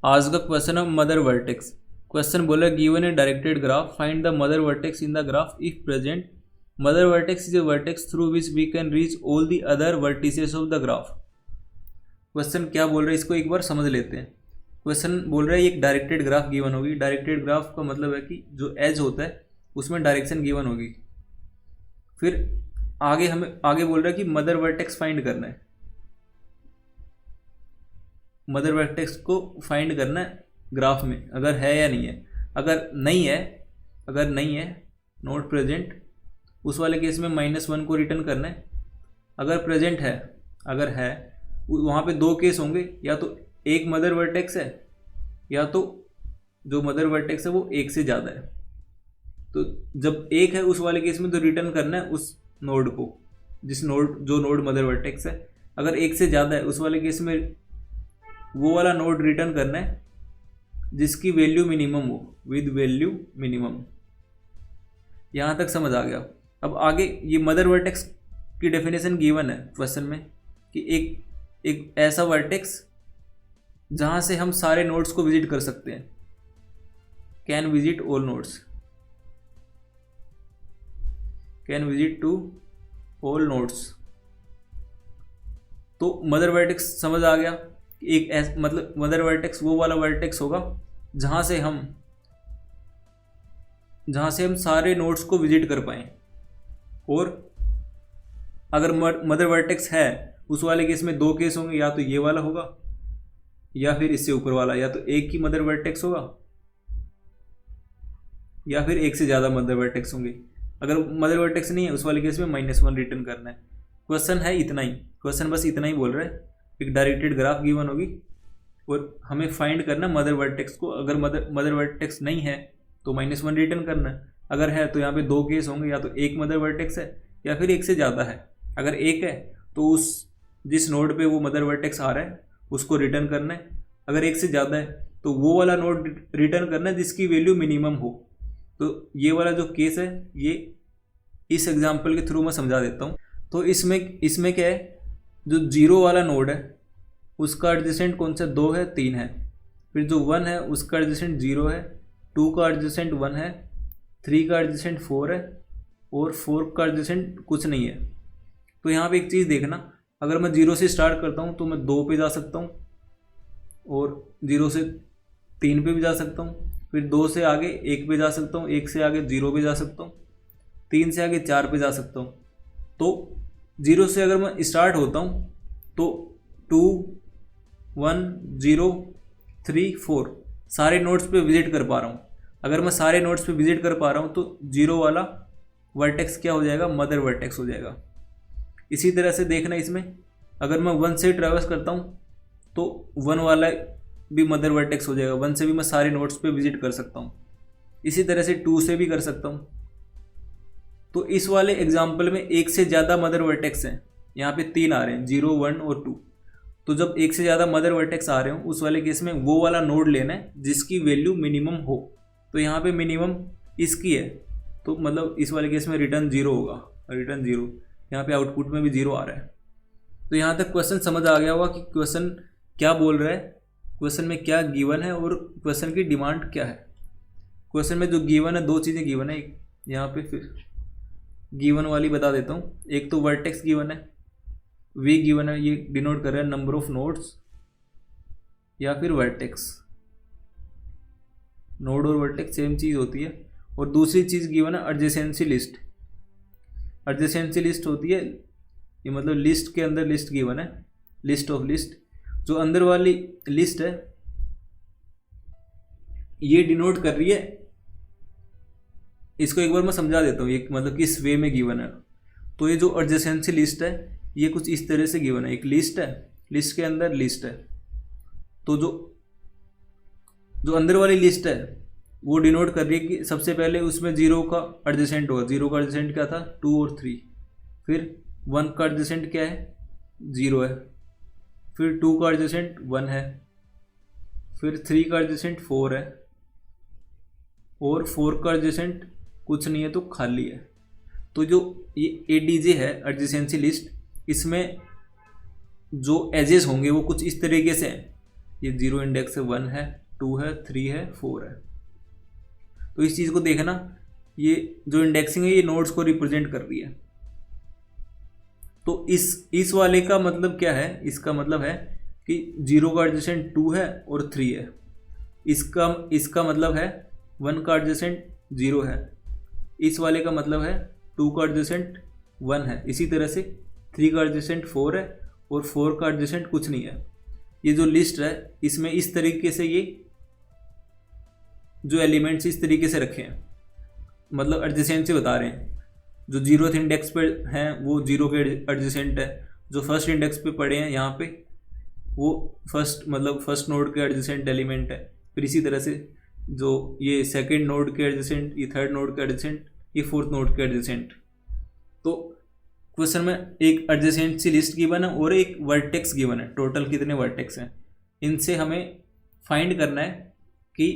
आज का क्वेश्चन है मदर वर्टेक्स। क्वेश्चन बोला given a directed graph, find the mother vertex in the graph if present. Mother vertex is a vertex through which we can reach all the other vertices of the graph. Question क्या बोल रहा है इसको एक बार समझ लेते हैं। Question बोल रहा है एक डायरेक्टेड ग्राफ गिवन होगी। डायरेक्टेड ग्राफ का मतलब है कि जो एज होता है उसमें डायरेक्शन गिवन होगी। फिर आगे बोल रहा है कि मदर वर्टेक्स फाइंड करना है। मदर वर्टेक्स को फाइंड करना है ग्राफ में, अगर है या नहीं है। अगर नहीं है नॉट प्रेजेंट, उस वाले केस में -1 को रिटर्न करना है। अगर प्रेजेंट है, अगर है, वहाँ पे दो केस होंगे, या तो एक मदर वर्टेक्स है या तो जो मदर वर्टेक्स है वो एक से ज़्यादा है। तो जब एक है उस वाले केस में तो रिटर्न करना है उस नोड को, जो नोड मदर वर्टेक्स है। अगर एक से ज़्यादा है उस वाले केस में वो वाला नोड रिटर्न करना है जिसकी वैल्यू मिनिमम हो, विद वैल्यू मिनिमम। यहाँ तक समझ आ गया। अब आगे ये मदर वर्टेक्स की डेफिनेशन गिवन है क्वेश्चन में कि एक ऐसा वर्टेक्स जहाँ से हम सारे नोड्स को विजिट कर सकते हैं, can visit all nodes, can visit to all nodes. तो मदर वर्टेक्स समझ आ गया। मतलब मदर वर्टेक्स वो वाला वर्टेक्स होगा जहाँ से हम सारे नोड्स को विजिट कर पाएँ। और अगर मदर वर्टेक्स है उस वाले केस में दो केस होंगे, या तो ये वाला होगा या फिर इससे ऊपर वाला, या तो एक ही मदर वर्टेक्स होगा या फिर एक से ज़्यादा मदर वर्टेक्स होंगे। अगर मदर वर्टेक्स नहीं है उस वाले केस में -1 रिटर्न करना है। क्वेश्चन है इतना ही, क्वेश्चन बस इतना ही बोल रहा है। एक डायरेक्टेड ग्राफ गिवन होगी और हमें फाइंड करना मदर वर्टेक्स को। अगर मदर वर्टेक्स नहीं है तो -1 रिटर्न करना है। अगर है तो यहाँ पे दो केस होंगे, या तो एक मदर वर्टेक्स है या फिर एक से ज़्यादा है। अगर एक है तो उस जिस नोड पे वो मदर वर्टेक्स आ रहा है उसको रिटर्न करना है। अगर एक से ज़्यादा है तो वो वाला नोड रिटर्न करना है जिसकी वैल्यू मिनिमम हो। तो ये वाला जो केस है ये इस एग्जाम्पल के थ्रू मैं समझा देता हूँ। तो इसमें क्या है, जो 0 वाला नोड है उसका एडजेसेंट कौन सा, 2 है, 3 है। फिर जो 1 है उसका एडजेसेंट 0 है, 2 का एडजेसेंट 1 है, 3 का एडजेसेंट 4 है और 4 का एडजेसेंट कुछ नहीं है। तो यहाँ पे एक चीज़ देखना, अगर मैं 0 से स्टार्ट करता हूँ तो मैं 2 पे जा सकता हूँ और 0 से 3 पे भी जा सकता हूँ। फिर 2 से आगे 1 पे जा सकता हूँ, 1 से आगे 0 पे जा सकता हूँ, 3 से आगे 4 पे जा सकता हूँ। तो 0 से अगर मैं स्टार्ट होता हूँ तो 2, 1, 0, 3, 4 सारे नोड्स पे विजिट कर पा रहा हूँ। अगर मैं सारे नोड्स पे विजिट कर पा रहा हूँ तो 0 वाला वर्टेक्स क्या हो जाएगा, मदर वर्टेक्स हो जाएगा। इसी तरह से देखना, इसमें अगर मैं 1 से ट्रैवर्स करता हूँ तो 1 वाला भी मदर वर्टेक्स हो जाएगा। 1 से भी मैं सारे नोड्स पे विजिट कर सकता हूँ। इसी तरह से 2 से भी कर सकता हूँ। तो इस वाले एग्जाम्पल में एक से ज़्यादा मदर वर्टेक्स हैं, यहाँ पे 3 आ रहे हैं, 0, 1 और 2। तो जब एक से ज़्यादा मदर वर्टेक्स आ रहे हो उस वाले केस में वो वाला नोड लेना है जिसकी वैल्यू मिनिमम हो। तो यहाँ पे मिनिमम इसकी है, तो मतलब इस वाले केस में रिटर्न 0 होगा, रिटर्न 0। यहाँ पे आउटपुट में भी 0 आ रहा है। तो यहाँ तक क्वेश्चन समझ आ गया होगा कि क्वेश्चन क्या बोल रहा है, क्वेश्चन में क्या गिवन है और क्वेश्चन की डिमांड क्या है। क्वेश्चन में जो गिवन है, दो चीज़ें गिवन है। यहाँ पे फिर गिवन वाली बता देता हूँ। एक तो वर्टेक्स गिवन है, वी गिवन है, ये डिनोट कर रहा है नंबर ऑफ नोड्स या फिर वर्टेक्स। नोड और वर्टेक्स सेम चीज़ होती है। और दूसरी चीज़ गिवन है एडजेसेंसी लिस्ट। एडजेसेंसी लिस्ट होती है, ये मतलब लिस्ट के अंदर लिस्ट गिवन है, लिस्ट ऑफ लिस्ट। जो अंदर वाली लिस्ट है ये डिनोट कर रही है, इसको एक बार मैं समझा देता हूँ, ये मतलब किस वे में गिवन है। तो ये जो एडजेसेंसी लिस्ट है ये कुछ इस तरह से गिवन है। एक लिस्ट है, लिस्ट के अंदर लिस्ट है। तो जो अंदर वाली लिस्ट है वो डिनोट कर रही है कि सबसे पहले उसमें 0 का एडजेसेंट होगा। 0 का एडजेसेंट क्या था, 2 और 3। फिर 1 का एडजेसेंट क्या है, 0 है। फिर 2 का एडजेसेंट 1 है। फिर 3 का एडजेसेंट 4 है और 4 का एडजेसेंट कुछ नहीं है, तो खाली है। तो जो ये ADJ है, एडजेसेंसी लिस्ट, इसमें जो एजेस होंगे वो कुछ इस तरीके से हैं ये 0 इंडेक्स है, 1 है, 2 है, 3 है, 4 है। तो इस चीज़ को देखना, ये जो इंडेक्सिंग है ये नोड्स को रिप्रेजेंट कर रही है। तो इस वाले का मतलब क्या है, इसका मतलब है कि 0 का एडजेसेंट 2 है और 3 है। इसका मतलब है 1 का एडजेसेंट 0 है। इस वाले का मतलब है 2 का एडजेसेंट 1 है। इसी तरह से 3 का एडजेसेंट 4 है और 4 का एडजेसेंट कुछ नहीं है। ये जो लिस्ट है इसमें इस तरीके से ये जो एलिमेंट्स इस तरीके से रखे हैं, मतलब एडजेसेंट से बता रहे हैं। जो 0th इंडेक्स पे हैं वो 0 के एडजेसेंट है, जो फर्स्ट इंडेक्स पे पड़े हैं यहाँ पे वो फर्स्ट नोड के एडजेसेंट एलिमेंट है। फिर इसी तरह से जो ये सेकंड नोड के एडजेसेंट, ये थर्ड नोड के एडजेसेंट, ये फोर्थ नोड के एडजेसेंट। तो क्वेश्चन में एक एडजेसेंट सी लिस्ट गिवन है और एक वर्टेक्स गिवन है, टोटल कितने वर्टेक्स हैं। इनसे हमें फाइंड करना है कि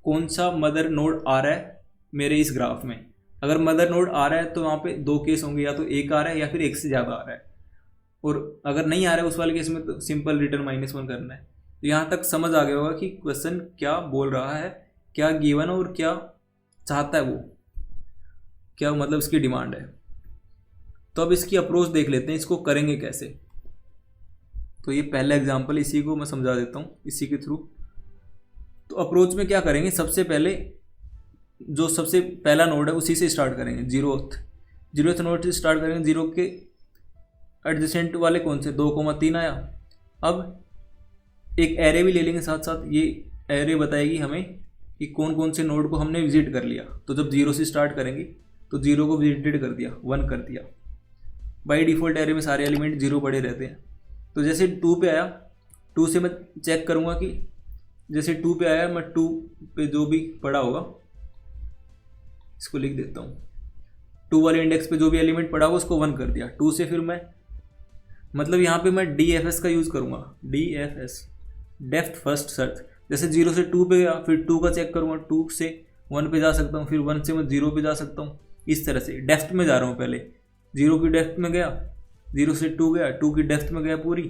कौन सा मदर नोड आ रहा है मेरे इस ग्राफ में। अगर मदर नोड आ रहा है तो वहाँ पे दो केस होंगे, या तो एक आ रहा है या फिर एक से ज़्यादा आ रहा है। और अगर नहीं आ रहा है उस वाले केस में तो सिंपल रिटर्न -1 करना है। तो यहाँ तक समझ आ गया होगा कि क्वेश्चन क्या बोल रहा है, क्या गिवन और क्या चाहता है वो, क्या मतलब इसकी डिमांड है। तो अब इसकी अप्रोच देख लेते हैं, इसको करेंगे कैसे। तो ये पहला एग्जाम्पल, इसी को मैं समझा देता हूँ इसी के थ्रू। तो अप्रोच में क्या करेंगे, सबसे पहले जो सबसे पहला नोड है उसी से स्टार्ट करेंगे, जीरोथ नोड से स्टार्ट करेंगे। 0 के एडजेसेंट वाले कौन से, 2,3 आया। अब एक एरे भी ले लेंगे साथ साथ, ये एरे बताएगी हमें कि कौन कौन से नोड को हमने विजिट कर लिया। तो जब 0 से स्टार्ट करेंगे तो 0 को विजिटेड कर दिया, 1 कर दिया। बाई डिफ़ॉल्ट एरे में सारे एलिमेंट 0 पड़े रहते हैं। तो जैसे 2 पे आया, 2 से मैं चेक करूँगा कि जैसे 2 पे आया, मैं 2 पे जो भी पड़ा होगा इसको लिख देता हूँ। 2 वाले इंडेक्स पे जो भी एलिमेंट पड़ा होगा उसको 1 कर दिया। 2 से फिर मैं मतलब यहाँ पे मैं DFS का यूज़ करूँगा, DFS डेप्थ फर्स्ट सर्च। जैसे 0 से 2 पे गया, फिर 2 का चेक करूँगा, 2 से 1 पे जा सकता हूँ, फिर 1 से मैं 0 पे जा सकता हूँ। इस तरह से डेप्थ में जा रहा हूँ। पहले 0 की डेप्थ में गया, 0 से 2 गया, 2 की डेप्थ में गया पूरी,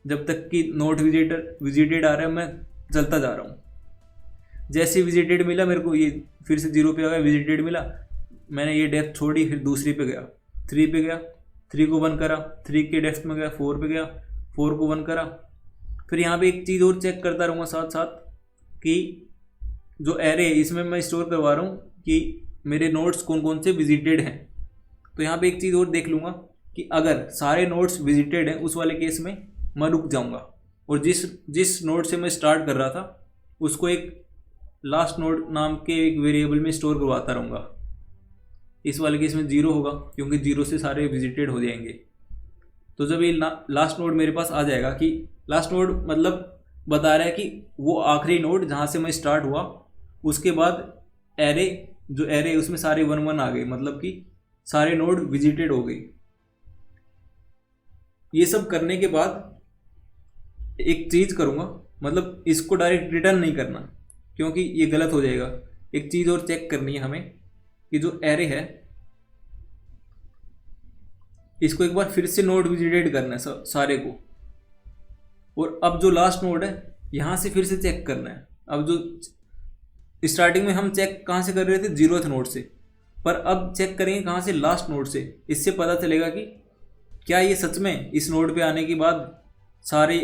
जब तक कि नोट विजिटेड आ रहा है मैं चलता जा रहा हूँ। जैसे विजिटेड मिला मेरे को, ये फिर से 0 पे आ गया, विजिटेड मिला, मैंने ये डेप्थ छोड़ी, फिर दूसरी पे गया, 3 पे गया, 3 को 1 करा, 3 के डेप्थ में गया, 4 पे गया, 4 को 1 करा। फिर यहाँ पे एक चीज़ और चेक करता रहूँगा साथ साथ कि जो एरे है इसमें मैं स्टोर करवा रहा हूँ कि मेरे नोड्स कौन कौन से विजिटेड हैं। तो यहाँ पे एक चीज़ और देख लूँगा कि अगर सारे नोड्स विजिटेड हैं उस वाले केस में मैं रुक जाऊँगा, और जिस नोड से मैं स्टार्ट कर रहा था उसको एक लास्ट नोड नाम के एक वेरिएबल में स्टोर करवाता रहूँगा। इस वाले केस में 0 होगा क्योंकि 0 से सारे विजिटेड हो जाएंगे। तो जब ये लास्ट नोड मेरे पास आ जाएगा, कि लास्ट नोड मतलब बता रहा है कि वो आखिरी नोड जहाँ से मैं स्टार्ट हुआ, उसके बाद एरे जो एरे उसमें सारे 1 आ गए, मतलब कि सारे नोड विजिटेड हो गए। ये सब करने के बाद एक चीज़ करूँगा, मतलब इसको डायरेक्ट रिटर्न नहीं करना क्योंकि ये गलत हो जाएगा। एक चीज़ और चेक करनी है हमें कि जो एरे है इसको एक बार फिर से नोड विजिटेड करना है सारे को, और अब जो लास्ट नोड है यहाँ से फिर से चेक करना है। अब जो स्टार्टिंग में हम चेक कहाँ से कर रहे थे, 0th नोड से, पर अब चेक करेंगे कहाँ से, लास्ट नोड से। इससे पता चलेगा कि क्या ये सच में इस नोड पे आने के बाद सारे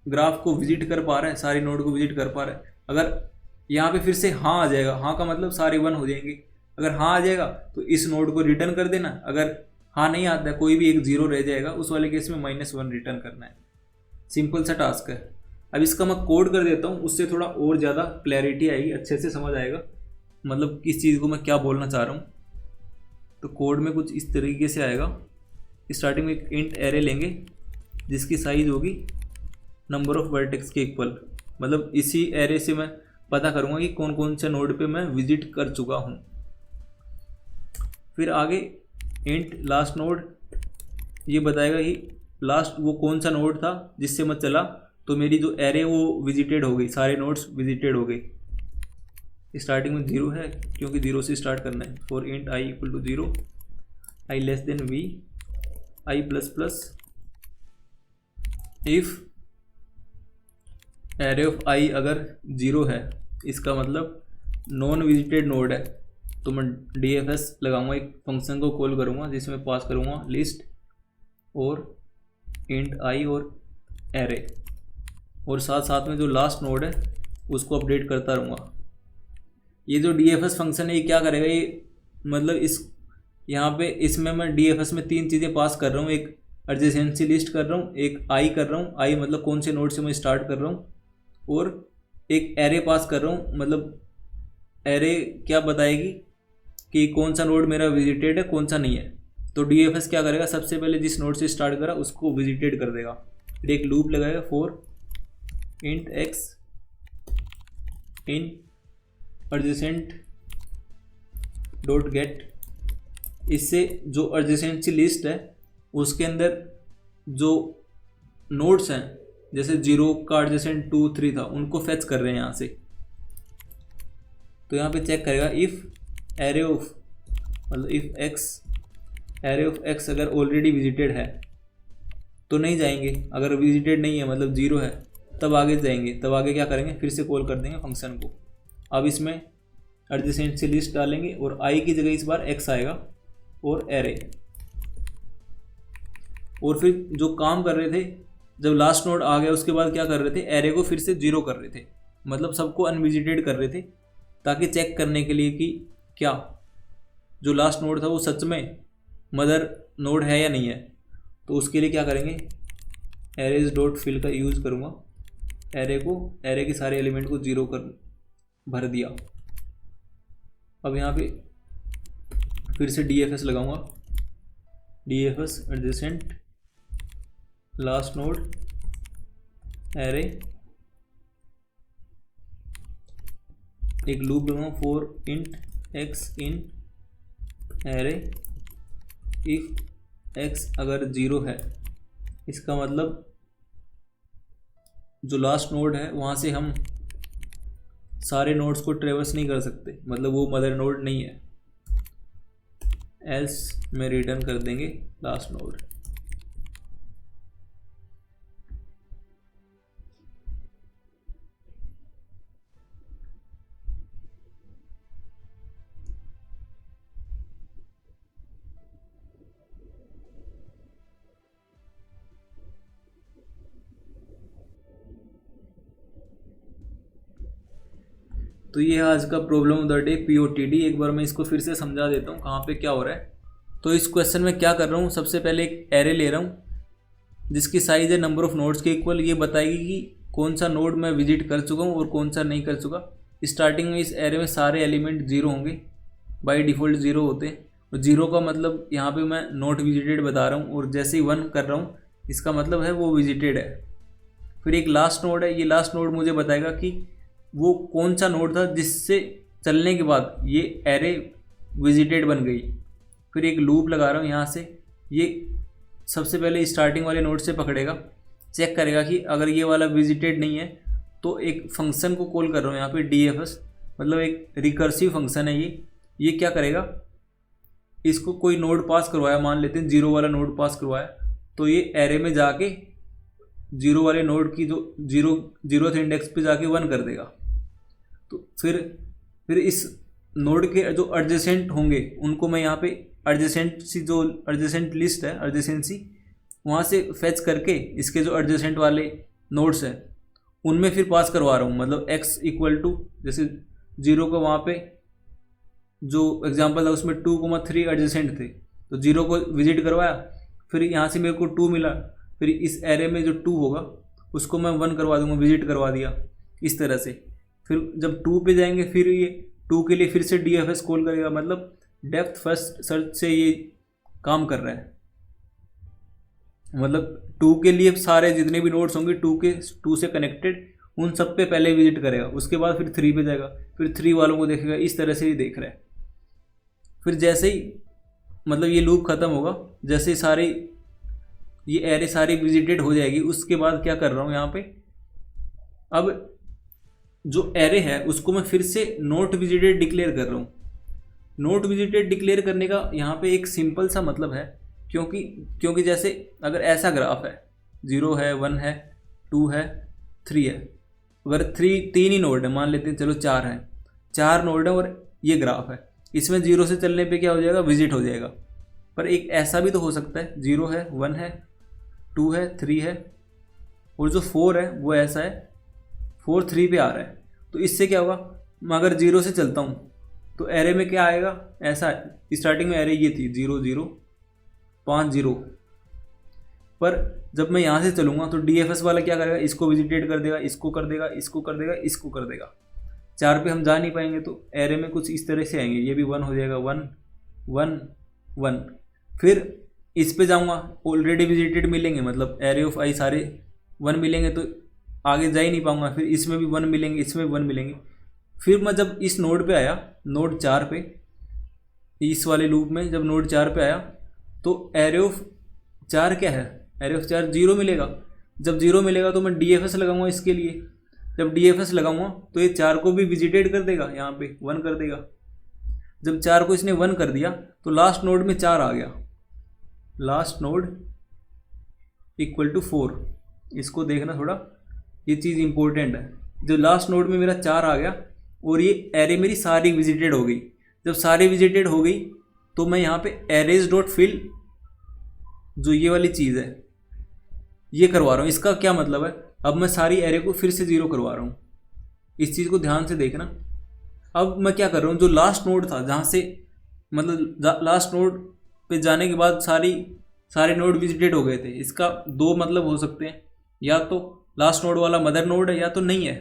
ग्राफ को विजिट कर पा रहा है, सारे नोड को विजिट कर पा रहा है। अगर यहाँ पे फिर से हाँ आ जाएगा, हाँ का मतलब सारे 1 हो जाएंगे। अगर हाँ आ जाएगा तो इस नोड को रिटर्न कर देना, अगर हाँ नहीं आता, कोई भी एक 0 रह जाएगा, उस वाले केस में -1 रिटर्न करना है। सिंपल सा टास्क है। अब इसका मैं कोड कर देता हूँ, उससे थोड़ा और ज़्यादा क्लैरिटी आएगी, अच्छे से समझ आएगा मतलब किस चीज़ को मैं क्या बोलना चाह रहा हूँ। तो कोड में कुछ इस तरीके से आएगा। स्टार्टिंग में एक इंट एरे लेंगे जिसकी साइज़ होगी नंबर ऑफ वर्टेक्स के इक्वल, मतलब इसी एरे से मैं पता करूँगा कि कौन कौन से नोड पे मैं विजिट कर चुका हूँ। फिर आगे इंट लास्ट नोड, ये बताएगा कि लास्ट वो कौन सा नोड था जिससे मैं चला, तो मेरी जो एरे वो विजिटेड हो गई, सारे नोड्स विजिटेड हो गए। स्टार्टिंग में 0 है क्योंकि 0 से स्टार्ट करना है। For int i = 0, i v, i++ if array of i अगर 0 है, इसका मतलब नॉन विजिटेड नोड है, तो मैं DFS लगाऊंगा, एक फंक्शन को कॉल करूंगा जिसमें पास करूंगा लिस्ट और इंट आई और एरे, और साथ साथ में जो लास्ट नोड है उसको अपडेट करता रहूँगा। ये जो DFS फंक्शन है ये क्या करेगा, ये मतलब इस यहाँ पे इसमें मैं DFS में 3 चीज़ें पास कर रहा हूँ, एक एडजेसेंसी लिस्ट कर रहा हूँ, एक आई कर रहा हूँ, आई मतलब कौन से नोड से मैं स्टार्ट कर रहा हूँ, और एक एरे पास कर रहा हूँ, मतलब एरे क्या बताएगी कि कौन सा नोड मेरा विजिटेड है कौन सा नहीं है। तो DFS क्या करेगा, सबसे पहले जिस नोड से स्टार्ट करा उसको विजिटेड कर देगा, फिर एक लूप लगाएगा for int x in adjacent dot gate, इससे जो एडजेसेंसी लिस्ट है उसके अंदर जो नोड्स हैं, जैसे 0 का एडजेसेंट 2 3 था, उनको फेच कर रहे हैं यहाँ से। तो यहाँ पे चेक करेगा इफ़ एरे ऑफ मतलब इफ़ एरे ऑफ x अगर ऑलरेडी विजिटेड है तो नहीं जाएंगे, अगर विजिटेड नहीं है मतलब 0 है तब आगे जाएंगे, तब आगे क्या करेंगे, फिर से कॉल कर देंगे फंक्शन को। अब इसमें एडजेसेंसी लिस्ट डालेंगे और आई की जगह इस बार x आएगा और एरे, और फिर जो काम कर रहे थे जब लास्ट नोड आ गया उसके बाद क्या कर रहे थे, एरे को फिर से 0 कर रहे थे, मतलब सबको अनविजिटेड कर रहे थे, ताकि चेक करने के लिए कि क्या जो लास्ट नोड था वो सच में मदर नोड है या नहीं है। तो उसके लिए क्या करेंगे, एरेज डॉट फिल का यूज़ करूँगा, एरे के सारे एलिमेंट को 0 कर भर दिया। अब यहाँ पे फिर से DFS लगाऊंगा, DFS adjacent last node array, एक लूप लगाऊंगा for int x in array if x अगर 0 है, इसका मतलब जो लास्ट नोड है वहाँ से हम सारे नोड्स को ट्रेवर्स नहीं कर सकते, मतलब वो मदर नोड नहीं है, एल्स में रिटर्न कर देंगे लास्ट नोड। तो ये है आज का problem of the day POTD। एक बार मैं इसको फिर से समझा देता हूँ कहाँ पे क्या हो रहा है। तो इस क्वेश्चन में क्या कर रहा हूँ, सबसे पहले एक एरे ले रहा हूँ जिसकी साइज़ है नंबर ऑफ नोड्स के इक्वल, ये बताएगी कि कौन सा नोड मैं विजिट कर चुका हूँ और कौन सा नहीं कर चुका। स्टार्टिंग में इस एरे में सारे एलिमेंट 0 होंगे, बाई डिफ़ॉल्ट 0 होते हैं, और 0 का मतलब यहाँ पे मैं नॉट विजिटेड बता रहा हूँ, और जैसे ही 1 कर रहा हूँ इसका मतलब है वो विजिटेड है। फिर एक लास्ट नोड है, ये लास्ट नोड मुझे बताएगा कि वो कौन सा नोड था जिससे चलने के बाद ये एरे विजिटेड बन गई। फिर एक लूप लगा रहा हूँ यहाँ से, ये सबसे पहले स्टार्टिंग वाले नोड से पकड़ेगा, चेक करेगा कि अगर ये वाला विजिटेड नहीं है तो एक फंक्शन को कॉल कर रहा हूँ यहाँ पे DFS, मतलब एक रिकर्सिव फंक्शन है ये क्या करेगा, इसको कोई नोड पास करवाया, मान लेते हैं 0 वाला नोड पास करवाया, तो ये एरे में जाके 0 वाले नोड की जो 0th इंडेक्स पे जाके 1 कर देगा। तो फिर इस नोड के जो एडजेसेंट होंगे उनको मैं यहाँ पे एडजेसेंट लिस्ट है एडजेसेंसी, वहाँ से फेच करके इसके जो एडजेसेंट वाले नोड्स हैं उनमें फिर पास करवा रहा हूँ, मतलब x इक्वल टू जैसे 0 का वहाँ पे जो एग्जांपल था उसमें 2,3 एडजेसेंट थे, तो 0 को विजिट करवाया, फिर यहाँ से मेरे को 2 मिला, फिर इस एरे में जो 2 होगा उसको मैं 1 करवा दूंगा, विजिट करवा दिया इस तरह से। फिर जब 2 पे जाएंगे फिर ये 2 के लिए फिर से DFS कॉल करेगा, मतलब डेप्थ फर्स्ट सर्च से ये काम कर रहा है। मतलब 2 के लिए सारे जितने भी नोड्स होंगे 2 से कनेक्टेड उन सब पे पहले विजिट करेगा, उसके बाद फिर 3 पे जाएगा, फिर 3 वालों को देखेगा, इस तरह से ही देख रहा है। फिर जैसे ही मतलब ये लूप ख़त्म होगा, जैसे सारे ये एरे सारी विजिटेड हो जाएगी, उसके बाद क्या कर रहा हूँ यहाँ पे, अब जो एरे है उसको मैं फिर से नॉट विजिटेड डिक्लेयर कर रहा हूँ। नॉट विजिटेड डिक्लेयर करने का यहाँ पे एक सिंपल सा मतलब है, क्योंकि जैसे अगर ऐसा ग्राफ है 0 है 1 है 2 है 3 है, अगर तीन ही नोड है, मान लेते हैं चलो 4 हैं, 4 नोड है और ये ग्राफ है, इसमें 0 से चलने पे क्या हो जाएगा, विजिट हो जाएगा। पर एक ऐसा भी तो हो सकता है 0 है, 1 है, 2 है, 3 है, और जो 4 है वो ऐसा है 4 3 पे आ रहा है। तो इससे क्या होगा, मैं अगर 0 से चलता हूँ तो एरे में क्या आएगा, ऐसा है स्टार्टिंग में एरे ये थी 0 0 5 0, पर जब मैं यहाँ से चलूँगा तो DFS वाला क्या करेगा, इसको विजिटेट कर देगा, इसको कर देगा, इसको कर देगा, इसको कर देगा। 4 पे हम जा नहीं पाएंगे तो एरे में कुछ इस तरह से आएंगे, ये भी 1 हो जाएगा, 1 1 1। फिर इस पे जाऊँगा, ऑलरेडी विजिटेड मिलेंगे, मतलब एरे ऑफ आई सारे 1 मिलेंगे तो आगे जा ही नहीं पाऊँगा। फिर इसमें भी 1 मिलेंगे, इसमें भी 1 मिलेंगे। फिर मैं जब इस नोड पे आया, नोड 4 पे, इस वाले लूप में जब नोड 4 पे आया तो एरे ऑफ 4 क्या है, एरे ऑफ 4 0 मिलेगा। जब 0 मिलेगा तो मैं DFS लगाऊंगा इसके लिए। जब DFS लगाऊंगा तो ये 4 को भी विजिटेट कर देगा, यहाँ पे 1 कर देगा। जब 4 को इसने 1 कर दिया तो लास्ट नोड में 4 आ गया, लास्ट नोड इक्वल टू 4। इसको देखना थोड़ा, ये चीज़ इंपॉर्टेंट है। जो लास्ट नोड में मेरा 4 आ गया और ये एरे मेरी सारी विजिटेड हो गई। जब सारी विजिटेड हो गई तो मैं यहाँ पे एरेज डॉट फिल, जो ये वाली चीज़ है, ये करवा रहा हूँ। इसका क्या मतलब है, अब मैं सारी एरे को फिर से 0 करवा रहा हूँ। इस चीज़ को ध्यान से देखना। अब मैं क्या कर रहा हूँ, जो लास्ट नोड था, जहाँ से मतलब लास्ट नोड पे जाने के बाद सारे नोड विजिटेड हो गए थे, इसका 2 मतलब हो सकते हैं, या तो लास्ट नोड वाला मदर नोड है या तो नहीं है।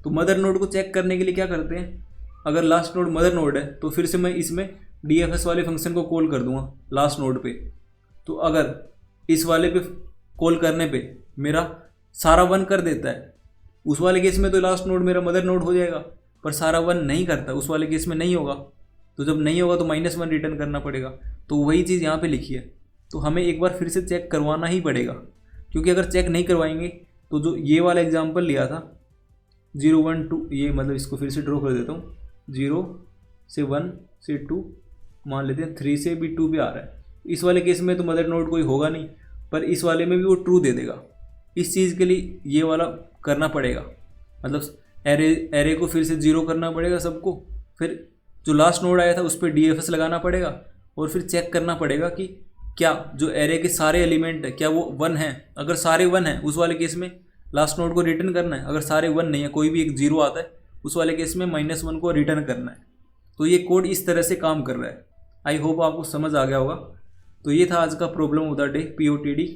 तो मदर नोड को चेक करने के लिए क्या करते हैं, अगर लास्ट नोड मदर नोड है तो फिर से मैं इसमें DFS वाले फंक्शन को कॉल कर दूंगा लास्ट नोड पे। तो अगर इस वाले पे कॉल करने पे मेरा सारा 1 कर देता है, उस वाले केस में तो लास्ट नोड मेरा मदर नोड हो जाएगा, पर सारा 1 नहीं करता, उस वाले केस में नहीं होगा। तो जब नहीं होगा तो -1 रिटर्न करना पड़ेगा। तो वही चीज़ यहाँ पे लिखी है। तो हमें एक बार फिर से चेक करवाना ही पड़ेगा, क्योंकि अगर चेक नहीं करवाएंगे तो जो ये वाला एग्जाम्पल लिया था 0 1 2, ये मतलब इसको फिर से ड्रॉ कर देता हूँ, 0 से 1 से 2, मान लेते हैं 3 से भी 2 भी आ रहा है। इस वाले केस में तो मदर नोड कोई होगा नहीं, पर इस वाले में भी वो ट्रू दे देगा। इस चीज़ के लिए ये वाला करना पड़ेगा, मतलब एरे को फिर से 0 करना पड़ेगा सबको, फिर जो लास्ट नोड आया था उस पर DFS लगाना पड़ेगा, और फिर चेक करना पड़ेगा कि क्या जो एरे के सारे एलिमेंट है क्या वो 1 हैं। अगर सारे 1 हैं उस वाले केस में लास्ट नोड को रिटर्न करना है, अगर सारे 1 नहीं है, कोई भी एक 0 आता है, उस वाले केस में -1 को रिटर्न करना है। तो ये कोड इस तरह से काम कर रहा है। आई होप आपको समझ आ गया होगा। तो ये था आज का problem of the day, POTD।